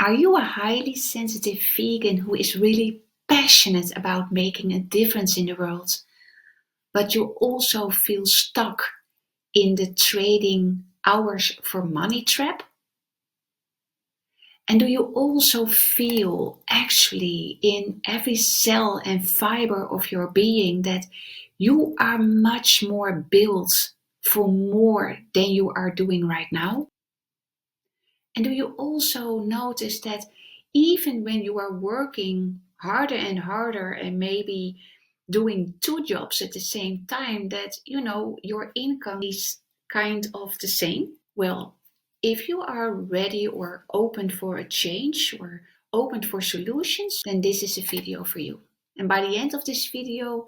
Are you a highly sensitive vegan who is really passionate about making a difference in the world, but you also feel stuck in the trading hours for money trap? And do you also feel actually in every cell and fiber of your being that you are much more built for more than you are doing right now? And do you also notice that even when you are working harder and harder and maybe doing two jobs at the same time, that your income is kind of the same? Well, if you are ready or open for a change or open for solutions, then this is a video for you. And by the end of this video,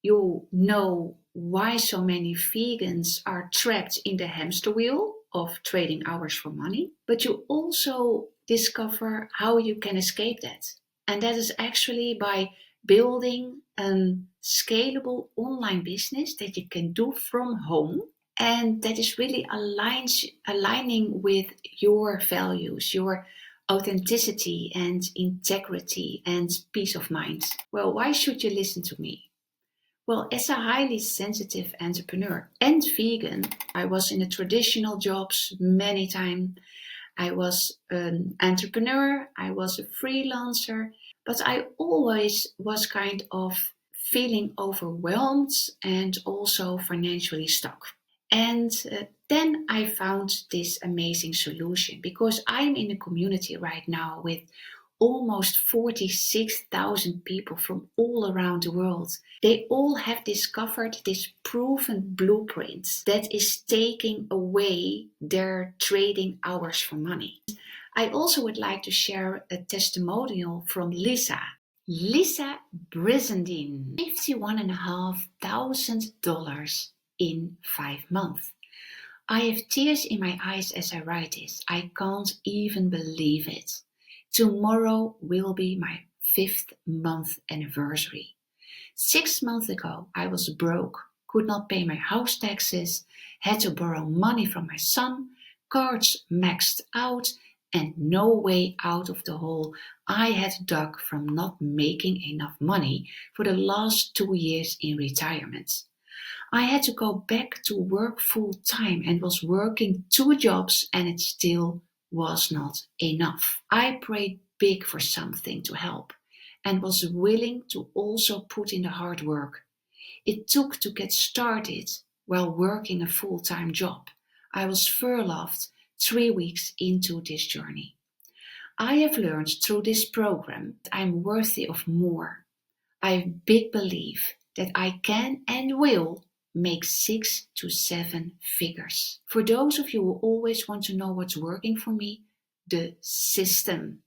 you'll know why so many vegans are trapped in the hamster wheel of trading hours for money, but you also discover how you can escape that. And that is actually by building a scalable online business that you can do from home and that is really aligning with your values, your authenticity and integrity and peace of mind. Well, why should you listen to me? Well, as a highly sensitive entrepreneur and vegan, I was in the traditional jobs many times. I was an entrepreneur, I was a freelancer, but I always was kind of feeling overwhelmed and also financially stuck. And then I found this amazing solution because I'm in a community right now with almost 46,000 people from all around the world. They all have discovered this proven blueprint that is taking away their trading hours for money. I also would like to share a testimonial from Lisa. Lisa Brizendine, $51,500 in 5 months. I have tears in my eyes as I write this. I can't even believe it. Tomorrow will be my 5th month anniversary. 6 months ago, I was broke, could not pay my house taxes, had to borrow money from my son, cards maxed out, and no way out of the hole I had dug from not making enough money for the last 2 years in retirement. I had to go back to work full time and was working 2 jobs and it still was not enough. I prayed big for something to help and was willing to also put in the hard work it took to get started while working a full-time job. I was furloughed 3 weeks into this journey. I have learned through this program that I'm worthy of more. I have big belief that I can and will make 6 to 7 figures. For those of you who always want to know what's working for me, the system.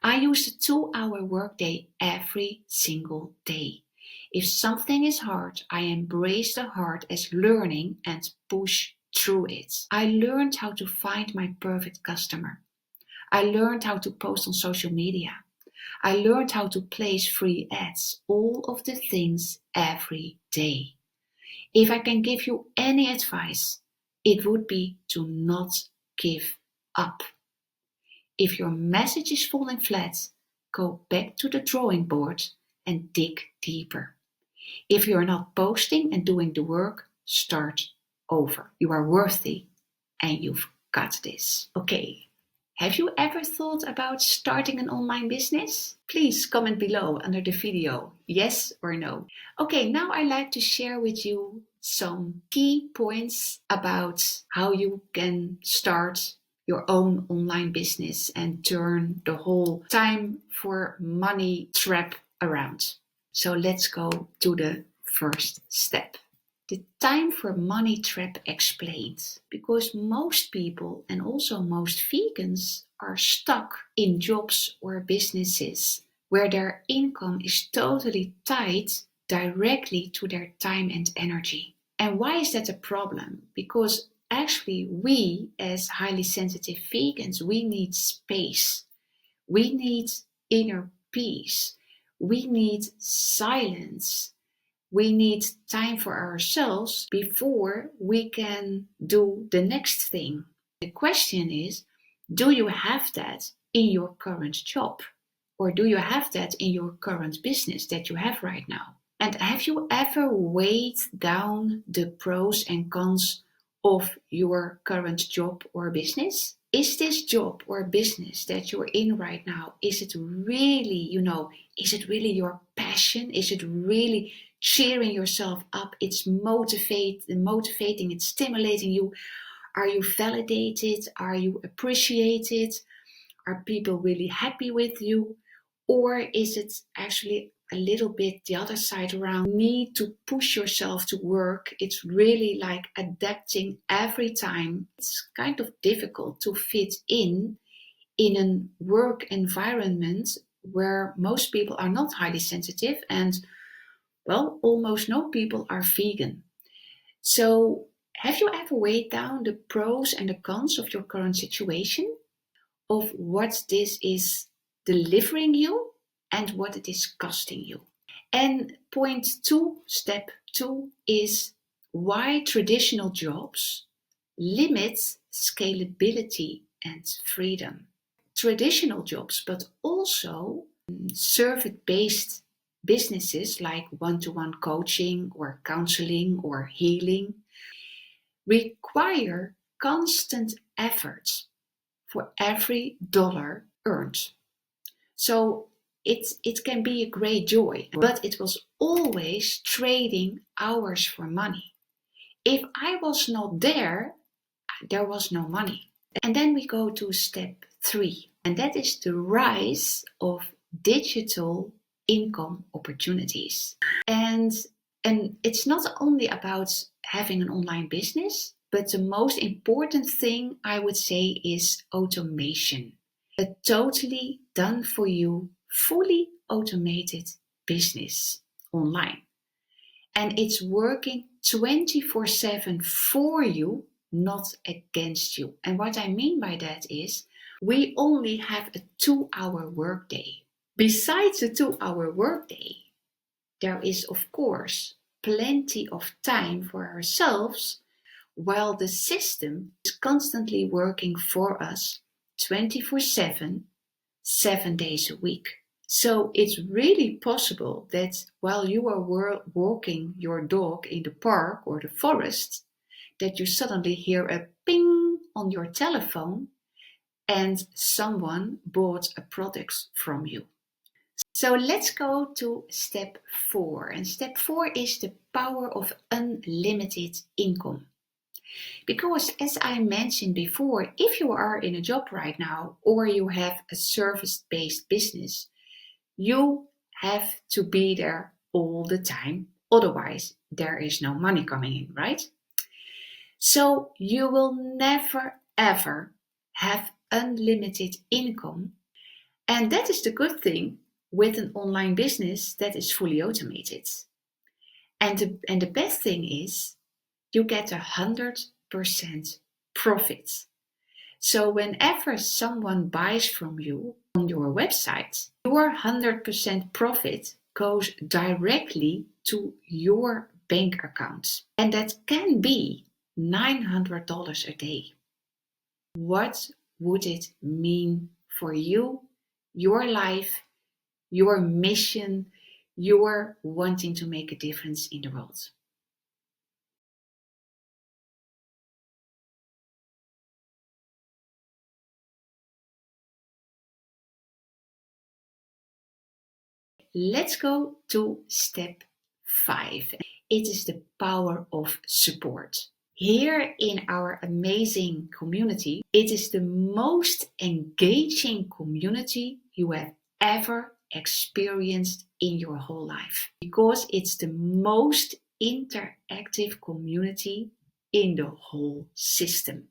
I use the 2-hour workday every single day. If something is hard, I embrace the hard as learning and push through it. I learned how to find my perfect customer. I learned how to post on social media. I learned how to place free ads, all of the things every day. If I can give you any advice, it would be to not give up. If your message is falling flat, go back to the drawing board and dig deeper. If you're not posting and doing the work, start over. You are worthy and you've got this. Okay. Have you ever thought about starting an online business? Please comment below under the video, yes or no. Okay, now I'd like to share with you some key points about how you can start your own online business and turn the whole time for money trap around. So let's go to the first step. The time for money trap explained, because most people and also most vegans are stuck in jobs or businesses where their income is totally tied directly to their time and energy. And why is that a problem? Because actually we as highly sensitive vegans, we need space. We need inner peace. We need silence. We need time for ourselves before we can do the next thing. The question is, do you have that in your current job? Or do you have that in your current business that you have right now? And have you ever weighed down the pros and cons of your current job or business? Is this job or business that you're in right now, is it really, is it really your passion? Is it really cheering yourself up? It's motivating, it's stimulating you. Are you validated? Are you appreciated? Are people really happy with you? Or is it actually a little bit the other side around? You need to push yourself to work. It's really like adapting every time. It's kind of difficult to fit in a work environment where most people are not highly sensitive and, well, almost no people are vegan. So have you ever weighed down the pros and the cons of your current situation? Of what this is delivering you and what it is costing you. And step two is why traditional jobs limit scalability and freedom. Traditional jobs, but also service-based businesses like one-to-one coaching or counseling or healing require constant effort for every dollar earned. So it can be a great joy, but it was always trading hours for money. If I was not there, there was no money. And then we go to step 3, and that is the rise of digital income opportunities. And it's not only about having an online business, but the most important thing I would say is automation. A totally done for you, fully automated business online. And it's working 24/7 for you, not against you. And what I mean by that is we only have a 2-hour workday. Besides the 2-hour workday, there is, of course, plenty of time for ourselves while the system is constantly working for us 24/7, 7 days a week. So it's really possible that while you are walking your dog in the park or the forest, that you suddenly hear a ping on your telephone and someone bought a product from you. So let's go to step 4. And step 4 is the power of unlimited income. Because as I mentioned before, if you are in a job right now or you have a service-based business, you have to be there all the time. Otherwise, there is no money coming in, right? So you will never ever have unlimited income. And that is the good thing with an online business that is fully automated. And the best thing is you get 100% profit. So whenever someone buys from you on your website, your 100% profit goes directly to your bank account. And that can be $900 a day. What would it mean for you, your life, your mission, your wanting to make a difference in the world? Let's go to step 5. It is the power of support. Here in our amazing community, it is the most engaging community you have ever experienced in your whole life, because it's the most interactive community in the whole system.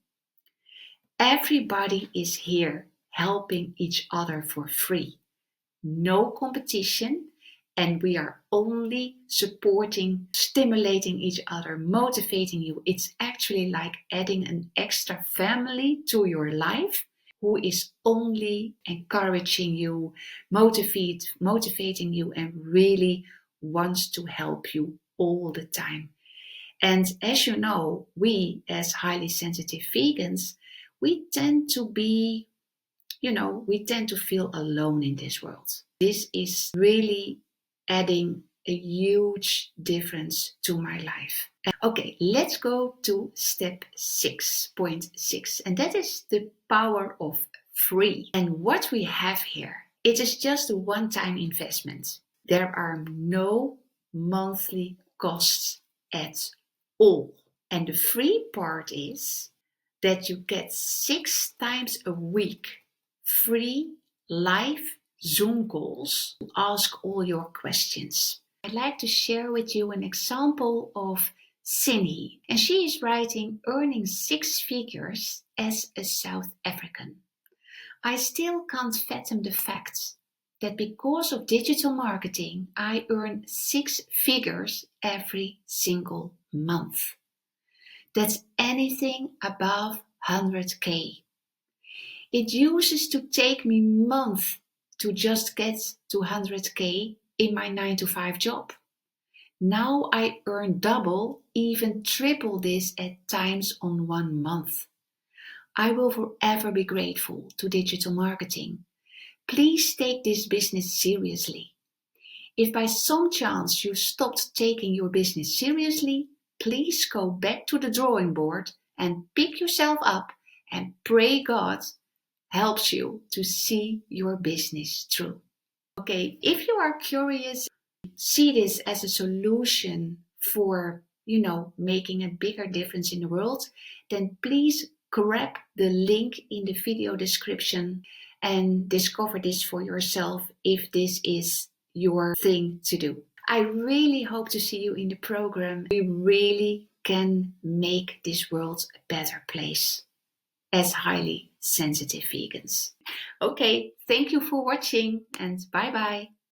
Everybody is here helping each other for free. No competition, and we are only supporting, stimulating each other, motivating you. It's actually like adding an extra family to your life who is only encouraging you, motivating you, and really wants to help you all the time. And as you know, we as highly sensitive vegans, we tend to be we tend to feel alone in this world. This is really adding a huge difference to my life. Okay, let's go to step 6.6, and that is the power of free. And what we have here, it is just a one-time investment. There are no monthly costs at all. And the free part is that you get 6 times a week free live Zoom calls to ask all your questions. I'd like to share with you an example of Cindy, and she is writing earning 6 figures as a South African. I still can't fathom the fact that because of digital marketing, I earn 6 figures every single month. That's anything above 100K. It used to take me months to just get to 100K in my 9-to-5 job. Now I earn double, even triple this at times on 1 month. I will forever be grateful to digital marketing. Please take this business seriously. If by some chance you stopped taking your business seriously, please go back to the drawing board and pick yourself up and pray God helps you to see your business through. Okay, if you are curious, see this as a solution for, making a bigger difference in the world, then please grab the link in the video description and discover this for yourself if this is your thing to do. I really hope to see you in the program. We really can make this world a better place as highly sensitive vegans. Okay, thank you for watching and bye bye.